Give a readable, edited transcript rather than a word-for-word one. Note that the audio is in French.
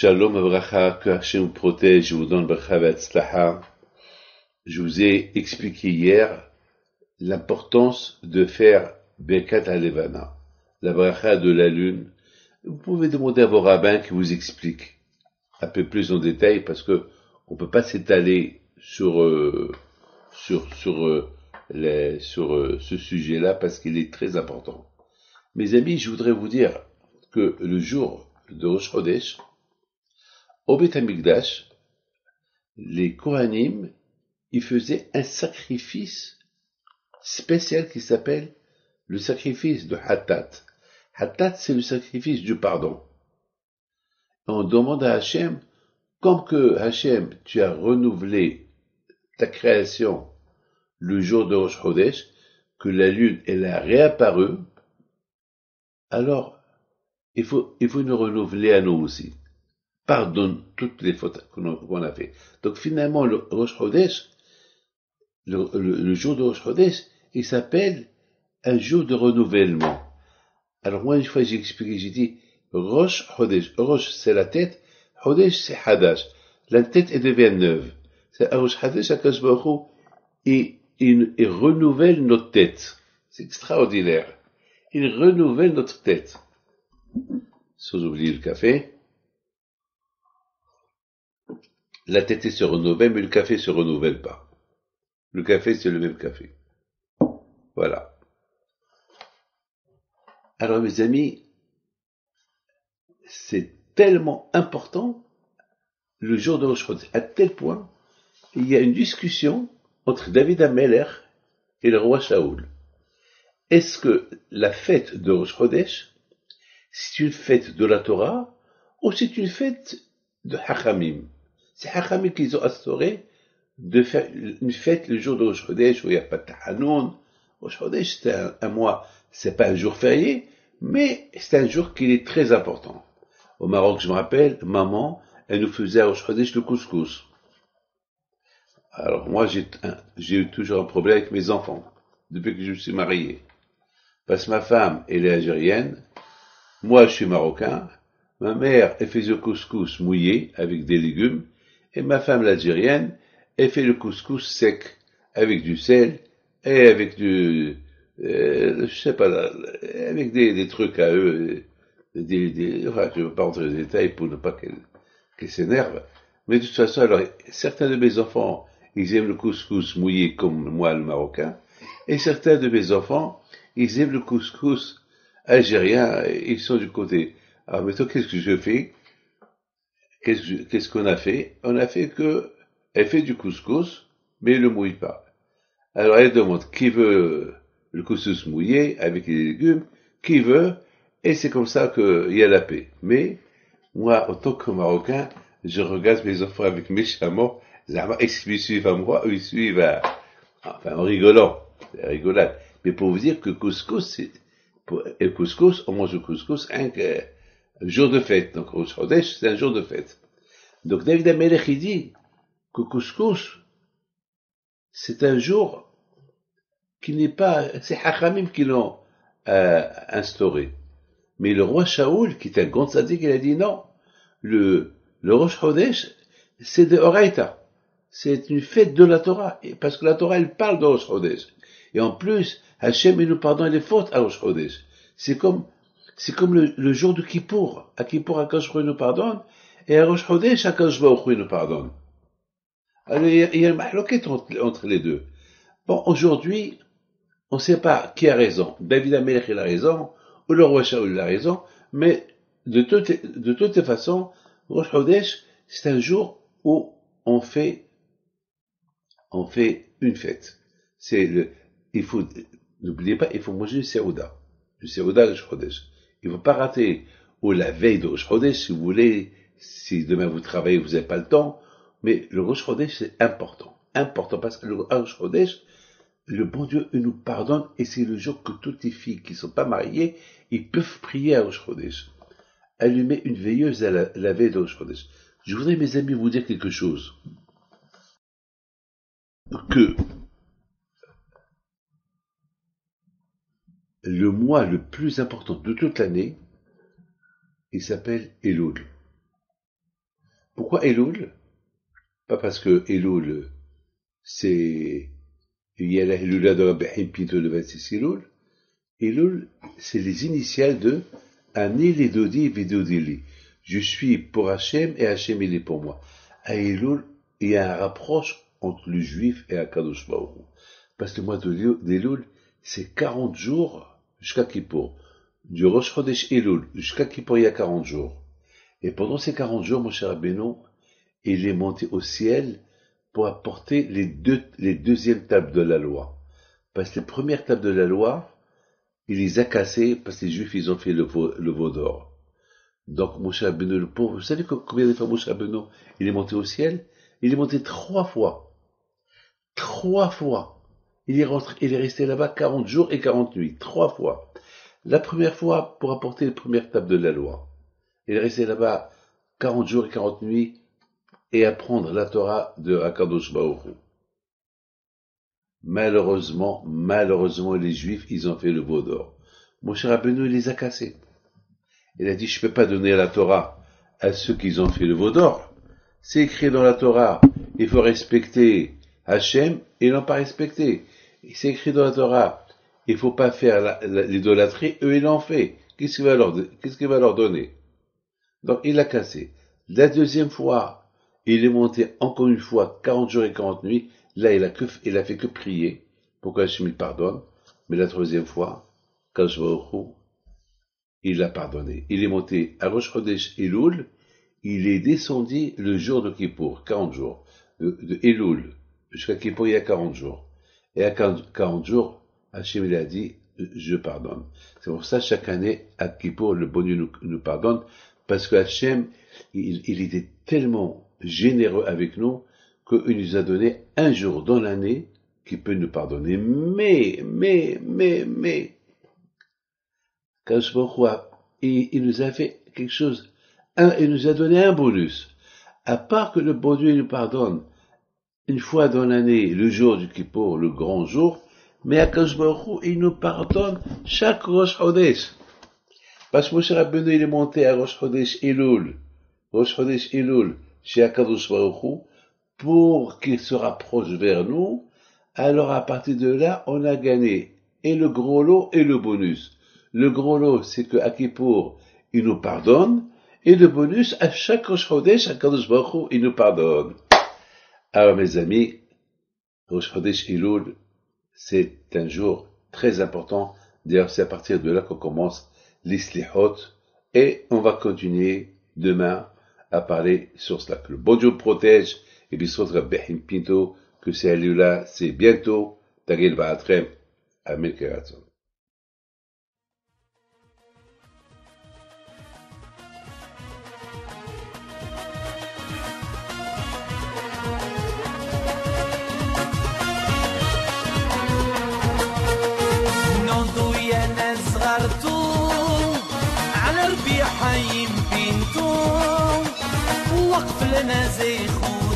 Shalom Abracha, que Hachem vous protège, je vous donne Bracha Ve'atzlacha. Je vous ai expliqué hier l'importance de faire Birkat HaLevana, la Bracha de la lune. Vous pouvez demander à vos rabbins qui vous expliquent un peu plus en détail parce que on peut pas s'étaler sur ce sujet-là parce qu'il est très important. Mes amis, je voudrais vous dire que le jour de Rosh Chodesh, au Beth Amikdash, les Kohanim, ils faisaient un sacrifice spécial qui s'appelle le sacrifice de Hattat. Hattat, c'est le sacrifice du pardon. On demande à Hachem, comme que Hachem, tu as renouvelé ta création le jour de Rosh Chodesh, que la lune, elle a réapparu, alors il faut nous renouveler à nous aussi. Pardonne toutes les fautes qu'on a fait. Donc finalement, le Rosh Chodesh, le jour de Rosh Chodesh, il s'appelle un jour de renouvellement. Alors moi, une fois, j'ai expliqué, j'ai dit, Rosh Chodesh. Rosh, c'est la tête. Chodesh, c'est Hadash. La tête, elle devient neuve. C'est Rosh Chodesh, Akash Baruch Hu, il renouvelle notre tête. C'est extraordinaire. Il renouvelle notre tête. Sans oublier le café. La tête se renouvelle, mais le café se renouvelle pas. Le café, c'est le même café. Voilà. Alors, mes amis, c'est tellement important le jour de Rosh Chodesh, à tel point, il y a une discussion entre David Ameller et le roi Shaoul. Est-ce que la fête de Rosh Chodesh, c'est une fête de la Torah, ou c'est une fête de Hachamim? C'est Hachamim qu'ils ont instauré de faire une fête le jour de Rosh Chodesh où il n'y a pas de Tahanoun. Rosh Chodesh, c'est un mois, c'est pas un jour férié, mais c'est un jour qui est très important. Au Maroc, je me rappelle, maman, elle nous faisait à Rosh Chodesh le couscous. Alors moi, j'ai eu toujours un problème avec mes enfants, depuis que je me suis marié. Parce que ma femme, elle est algérienne, moi je suis marocain, ma mère, elle faisait le couscous mouillé avec des légumes, et ma femme l'algérienne, elle fait le couscous sec, avec du sel, et avec je sais pas, avec des trucs à eux, enfin, je ne veux pas rentrer dans les détails pour ne pas qu'elle s'énerve. Mais de toute façon, alors, certains de mes enfants, ils aiment le couscous mouillé comme moi, le marocain, et certains de mes enfants, ils aiment le couscous algérien, ils sont du côté. Alors maintenant, qu'est-ce que je fais? Qu'est-ce qu'on a fait? On a fait que, elle fait du couscous, mais elle le mouille pas. Alors elle demande qui veut le couscous mouillé avec les légumes, qui veut, et c'est comme ça qu'il y a la paix. Mais, moi, en tant que Marocain, je regarde mes enfants avec méchamment, est-ce qu'ils suivent à moi ou ils suivent enfin, en rigolant, c'est la rigolade. Mais pour vous dire que couscous, et couscous, on mange le couscous un jour de fête. Donc, au Chodesh, c'est un jour de fête. Donc, David Amelech, il dit que couscous, c'est un jour qui n'est pas, c'est Hachamim qui l'ont instauré. Mais le roi Shaoul, qui est un grand tzaddik, il a dit non. Le Rosh Chodesh, c'est de Horaïta. C'est une fête de la Torah. Et parce que la Torah, elle parle de Rosh Chodesh. Et en plus, Hachem, il nous pardonne les fautes à Rosh Chodesh. C'est comme le jour de Kippour. À Kippour, Akash Baruch Hu nous pardonne. Et à Rosh Chodesh, Akash Baruch Hu nous pardonne. Alors, il y a une mahloquette entre les deux. Bon, aujourd'hui, on ne sait pas qui a raison. David Amelech, il a raison, ou le roi Shaoul, il a raison, mais de toutes les façons, Rosh Chodesh, c'est un jour où on fait une fête. N'oubliez pas, il faut manger du Seouda de Rosh Chodesh. Il ne faut pas rater, ou la veille de Rosh Chodesh, si vous voulez, si demain vous travaillez, vous n'avez pas le temps, mais le Rosh Chodesh, c'est important. Important, parce que le Rosh Chodesh, le bon Dieu, il nous pardonne, et c'est le jour que toutes les filles qui ne sont pas mariées, ils peuvent prier à Rosh Chodesh. Allumer une veilleuse à la veille de Rosh Chodesh. Je voudrais, mes amis, vous dire quelque chose. Que le mois le plus important de toute l'année, il s'appelle Elul. Pourquoi Elul? Pas parce que Elul, c'est, il y a la Elula de Rabbi Haim Pinto le 26 Elul. Elul, c'est les initiales de Ani les Dodi Vidodili. Je suis pour Hachem et Hachem il est pour moi. À Elul, il y a un rapproche entre le juif et Akadosh Baruch Hu. Parce que le mois d'Elul, c'est 40 jours jusqu'à Kippour. Du Rosh Chodesh Elul jusqu'à Kippour, il y a 40 jours. Et pendant ces 40 jours, mon cher Rabbeinu, il est monté au ciel pour apporter les deuxièmes tables de la loi. Parce que les premières tables de la loi, il les a cassées parce que les juifs, ils ont fait le veau d'or. Donc, Moshe Rabbeinu, le pauvre, vous savez combien de fois Moshe Rabbeinu, il est monté au ciel? Il est monté 3 fois. 3 fois. Il est resté là-bas 40 jours et 40 nuits. 3 fois. La première fois, pour apporter les premières tables de la loi. Il est resté là-bas 40 jours et 40 nuits et apprendre la Torah de Akadosh Baruch Hu. Malheureusement, les Juifs, ils ont fait le veau d'or. Moshe Rabbeinu, il les a cassés. Il a dit, je peux pas donner la Torah à ceux qui ont fait le veau d'or. C'est écrit dans la Torah, il faut respecter Hachem, et ils l'ont pas respecté. C'est écrit dans la Torah, il faut pas faire l'idolâtrie, eux ils l'ont fait. Qu'est-ce qu'il va leur donner? Donc il l'a cassé. La deuxième fois, il est monté encore une fois 40 jours et 40 nuits. Là, il a fait que prier pour qu'Hachem il pardonne. Mais la troisième fois, Kadosh Baruch Hu, il l'a pardonné. Il est monté à Rosh Chodesh Elul. Il est descendu le jour de Kippour, 40 jours. De Elul jusqu'à Kippour, il y a 40 jours. Et à 40 jours, Hachem il a dit, je pardonne. C'est pour ça, chaque année, à Kippour, le bon Dieu nous pardonne, parce que Hachem, il était tellement généreux avec nous, qu'il nous a donné un jour dans l'année qui peut nous pardonner. Mais, Kadosh Baruch Hu, il nous a fait quelque chose, il nous a donné un bonus. À part que le bon Dieu nous pardonne une fois dans l'année, le jour du Kippour, le grand jour, mais à Kadosh Baruch Hu, il nous pardonne chaque Rosh Chodesh. Parce que Moshe Rabbeinu, il est monté à Rosh Chodesh Elul, chez Akadosh Baruch Hu, pour qu'il se rapproche vers nous. Alors à partir de là, on a gagné et le gros lot et le bonus. Le gros lot, c'est que à Kippour, il nous pardonne, et le bonus, à chaque Rosh Chodesh, Akadosh Baruch Hu, il nous pardonne. Alors mes amis, Rosh Chodesh Elul, c'est un jour très important. D'ailleurs, c'est à partir de là qu'on commence les Slichot, et on va continuer demain à parler sur cela. Que le bon Dieu protège, et bien sûr, Rabbi Haim Pinto, que c'est là, c'est bientôt, Tagil Va'atrem, Amen Keratzon. على ربيع حيم بنتو وقف لنا زي خو